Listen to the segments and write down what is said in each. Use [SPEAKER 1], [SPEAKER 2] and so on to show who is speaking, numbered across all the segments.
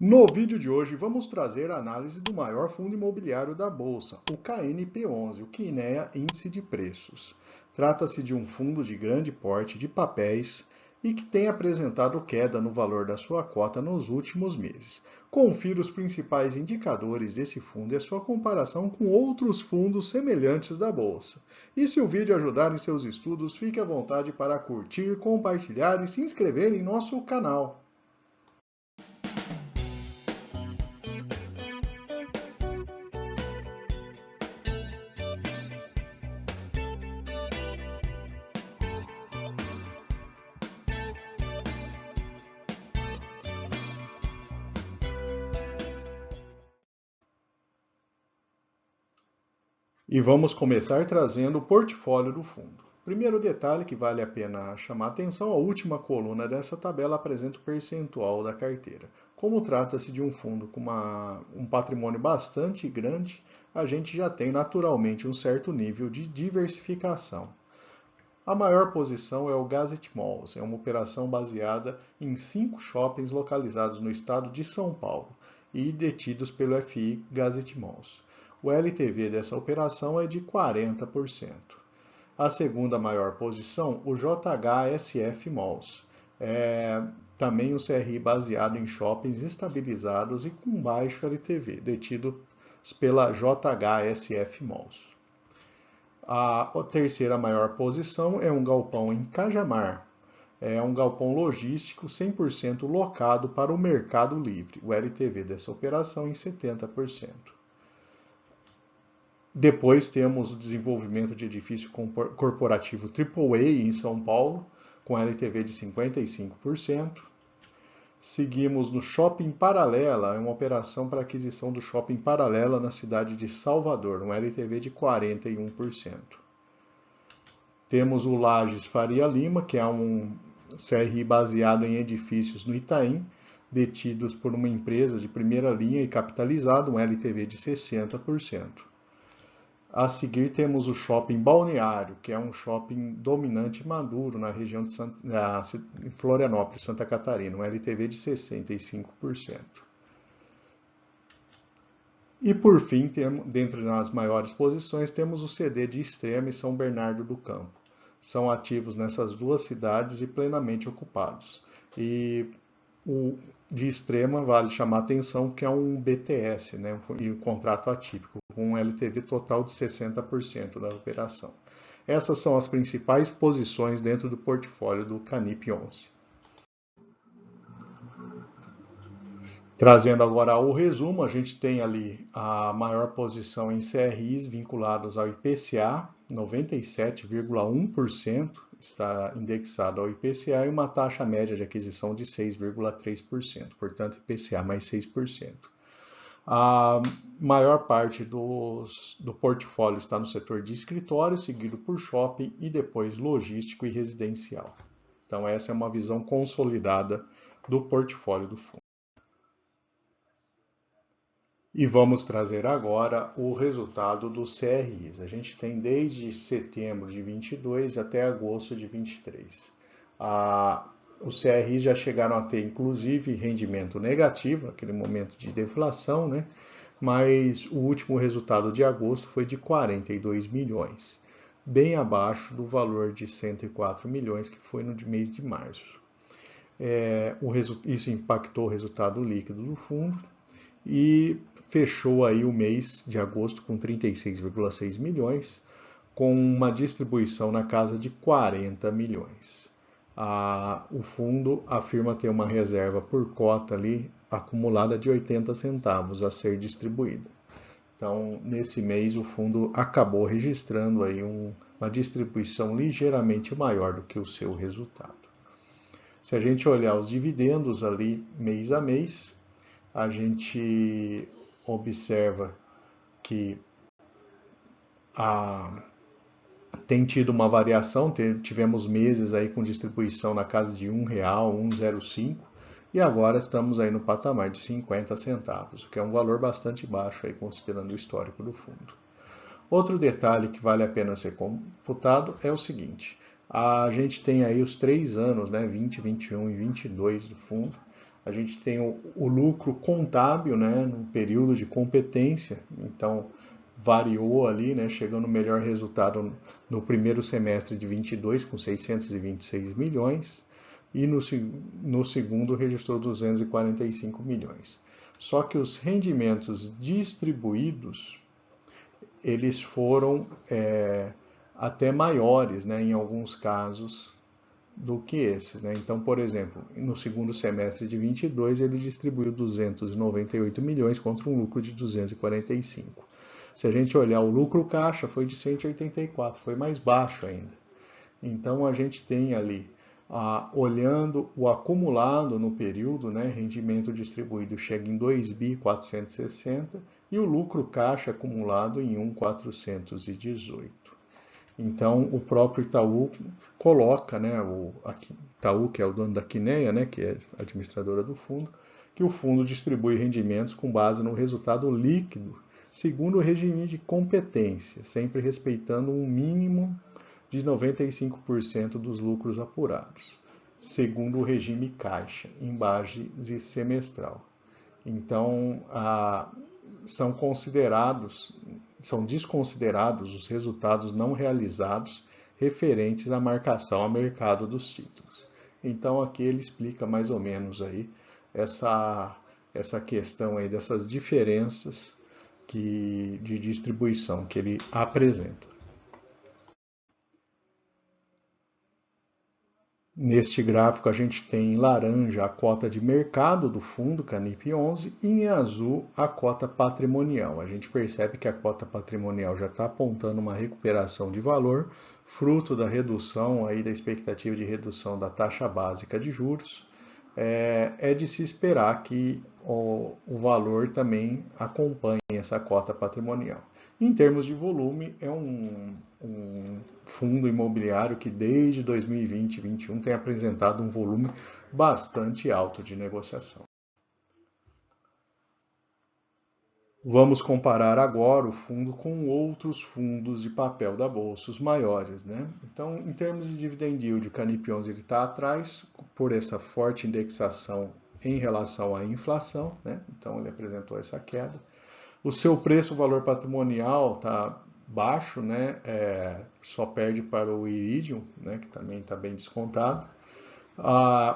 [SPEAKER 1] No vídeo de hoje vamos trazer a análise do maior fundo imobiliário da Bolsa, o KNP11, o Kinea Índice de Preços. Trata-se de um fundo de grande porte de papéis e que tem apresentado queda no valor da sua cota nos últimos meses. Confira os principais indicadores desse fundo e a sua comparação com outros fundos semelhantes da Bolsa. E se o vídeo ajudar em seus estudos, fique à vontade para curtir, compartilhar e se inscrever em nosso canal. E vamos começar trazendo o portfólio do fundo. Primeiro detalhe que vale a pena chamar a atenção, a última coluna dessa tabela apresenta o percentual da carteira. Como trata-se de um fundo com um patrimônio bastante grande, a gente já tem naturalmente um certo nível de diversificação. A maior posição é o Gazet Malls, é uma operação baseada em 5 shoppings localizados no estado de São Paulo e detidos pelo FI Gazet Malls. O LTV dessa operação é de 40%. A segunda maior posição, o JHSF Malls. É também um CRI baseado em shoppings estabilizados e com baixo LTV, detidos pela JHSF Malls. A terceira maior posição é um galpão em Cajamar. É um galpão logístico 100% locado para o Mercado Livre. O LTV dessa operação em 70%. Depois temos o desenvolvimento de edifício corporativo AAA em São Paulo, com LTV de 55%. Seguimos no Shopping Paralela, é uma operação para aquisição do Shopping Paralela na cidade de Salvador, um LTV de 41%. Temos o Lages Faria Lima, que é um CRI baseado em edifícios no Itaim, detidos por uma empresa de primeira linha e capitalizado, um LTV de 60%. A seguir temos o Shopping Balneário, que é um shopping dominante e maduro na região de Florianópolis, Santa Catarina, um LTV de 65%. E por fim, dentre as maiores posições, temos o CD de Extrema e São Bernardo do Campo. São ativos nessas duas cidades e plenamente ocupados. E o de Extrema vale chamar a atenção que é um BTS, né, e um contrato atípico, com um LTV total de 60% da operação. Essas são as principais posições dentro do portfólio do Canip 11. Trazendo agora o resumo, a gente tem ali a maior posição em CRIs vinculados ao IPCA, 97,1% está indexado ao IPCA e uma taxa média de aquisição de 6,3%, portanto IPCA mais 6%. A maior parte do portfólio está no setor de escritório, seguido por shopping e depois logístico e residencial. Então essa é uma visão consolidada do portfólio do fundo. E vamos trazer agora o resultado dos CRIs. A gente tem desde setembro de 22 até agosto de 23. Os CRIs já chegaram a ter, inclusive, rendimento negativo, naquele momento de deflação, né? Mas o último resultado de agosto foi de 42 milhões, bem abaixo do valor de 104 milhões que foi no mês de março. Isso impactou o resultado líquido do fundo e fechou aí o mês de agosto com 36,6 milhões, com uma distribuição na casa de 40 milhões. O fundo afirma ter uma reserva por cota ali acumulada de 80 centavos a ser distribuída. Então, nesse mês, o fundo acabou registrando aí uma distribuição ligeiramente maior do que o seu resultado. Se a gente olhar os dividendos ali mês a mês, a gente observa que tem tido uma variação, tivemos meses aí com distribuição na casa de R$1, 1,05, e agora estamos aí no patamar de 50 centavos, o que é um valor bastante baixo aí, considerando o histórico do fundo. Outro detalhe que vale a pena ser computado é o seguinte: A gente tem aí os 3 anos, né, 20, 21 e 22 do fundo. A gente tem o lucro contábil, né, no período de competência, então variou ali, né, chegando ao melhor resultado no primeiro semestre de 22 com 626 milhões e no segundo registrou 245 milhões. Só que os rendimentos distribuídos, eles foram até maiores, né, em alguns casos, do que esses, né? Então, por exemplo, no segundo semestre de 22, ele distribuiu 298 milhões contra um lucro de 245. Se a gente olhar o lucro caixa, foi de 184, foi mais baixo ainda. Então, a gente tem ali, olhando o acumulado no período, né, rendimento distribuído chega em 2.460 e o lucro caixa acumulado em 1.418. Então, o próprio Itaú coloca, né, o Itaú, que é o dono da Quineia, né, que é administradora do fundo, que o fundo distribui rendimentos com base no resultado líquido, segundo o regime de competência, sempre respeitando um mínimo de 95% dos lucros apurados, segundo o regime caixa, em base semestral. Então, são desconsiderados os resultados não realizados referentes à marcação a mercado dos títulos. Então, aqui ele explica mais ou menos aí essa questão aí dessas diferenças de distribuição que ele apresenta. Neste gráfico, a gente tem em laranja a cota de mercado do fundo Canip 11 e em azul a cota patrimonial. A gente percebe que a cota patrimonial já está apontando uma recuperação de valor, fruto da redução aí da expectativa de redução da taxa básica de juros. É de se esperar que o valor também acompanhe essa cota patrimonial. Em termos de volume, é um fundo imobiliário que desde 2020 e 2021 tem apresentado um volume bastante alto de negociação. Vamos comparar agora o fundo com outros fundos de papel da Bolsa, os maiores, né? Então, em termos de dividend yield, o Canip 11 está atrás por essa forte indexação em relação à inflação, né? Então, ele apresentou essa queda. O seu preço, o valor patrimonial, está baixo, né? Só perde para o Iridium, né? Que também está bem descontado.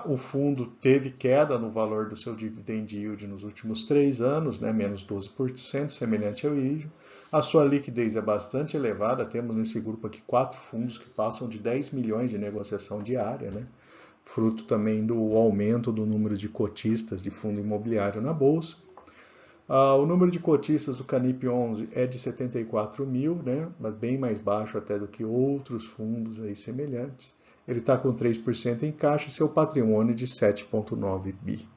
[SPEAKER 1] O fundo teve queda no valor do seu dividend yield nos últimos 3 anos, né? Menos 12%, semelhante ao Iridium. A sua liquidez é bastante elevada, temos nesse grupo aqui 4 fundos que passam de 10 milhões de negociação diária, né? Fruto também do aumento do número de cotistas de fundo imobiliário na Bolsa. O número de cotistas do Canip 11 é de 74 mil, né? Mas bem mais baixo até do que outros fundos aí semelhantes. Ele está com 3% em caixa e seu patrimônio de 7,9 bi.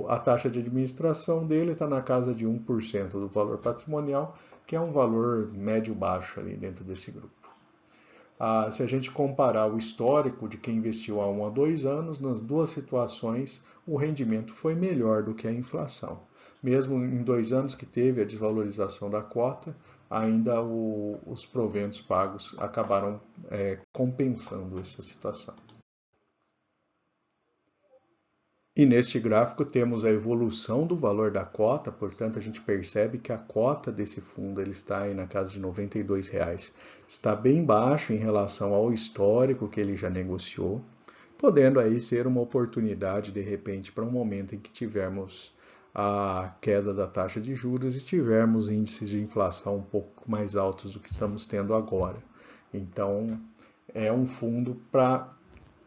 [SPEAKER 1] A taxa de administração dele está na casa de 1% do valor patrimonial, que é um valor médio-baixo ali dentro desse grupo. Se a gente comparar o histórico de quem investiu há 1 a 2 anos, nas duas situações o rendimento foi melhor do que a inflação. Mesmo em 2 anos que teve a desvalorização da cota, ainda os proventos pagos acabaram compensando essa situação. E neste gráfico temos a evolução do valor da cota, portanto a gente percebe que a cota desse fundo ele está aí na casa de R$ 92,00. Está bem baixo em relação ao histórico que ele já negociou, podendo aí ser uma oportunidade de repente para um momento em que tivermos a queda da taxa de juros e tivermos índices de inflação um pouco mais altos do que estamos tendo agora. Então é um fundo para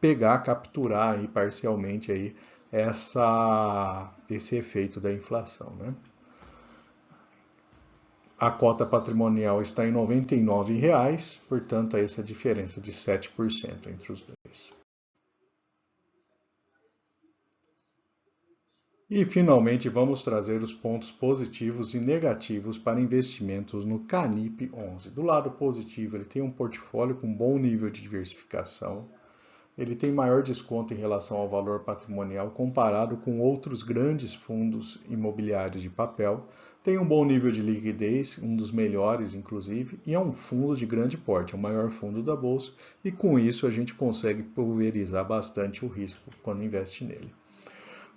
[SPEAKER 1] pegar, capturar aí parcialmente aí esse efeito da inflação, né? A cota patrimonial está em R$ 99,00, portanto, essa diferença de 7% entre os dois. E, finalmente, vamos trazer os pontos positivos e negativos para investimentos no Canip 11. Do lado positivo, ele tem um portfólio com bom nível de diversificação. Ele tem maior desconto em relação ao valor patrimonial comparado com outros grandes fundos imobiliários de papel. Tem um bom nível de liquidez, um dos melhores inclusive, e é um fundo de grande porte, é o maior fundo da bolsa, e com isso a gente consegue pulverizar bastante o risco quando investe nele.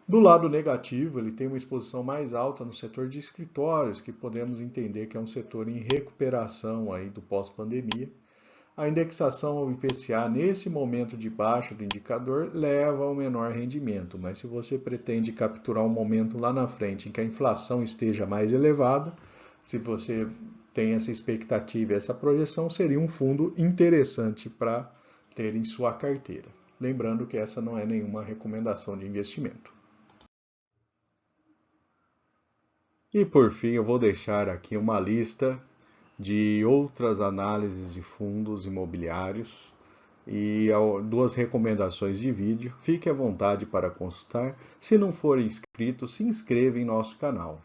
[SPEAKER 1] Do lado negativo, ele tem uma exposição mais alta no setor de escritórios, que podemos entender que é um setor em recuperação aí do pós-pandemia. A indexação ao IPCA nesse momento de baixa do indicador leva ao menor rendimento, mas se você pretende capturar um momento lá na frente em que a inflação esteja mais elevada, se você tem essa expectativa, essa projeção, seria um fundo interessante para ter em sua carteira. Lembrando que essa não é nenhuma recomendação de investimento. E por fim, eu vou deixar aqui uma lista de outras análises de fundos imobiliários e duas recomendações de vídeo. Fique à vontade para consultar. Se não for inscrito, se inscreva em nosso canal.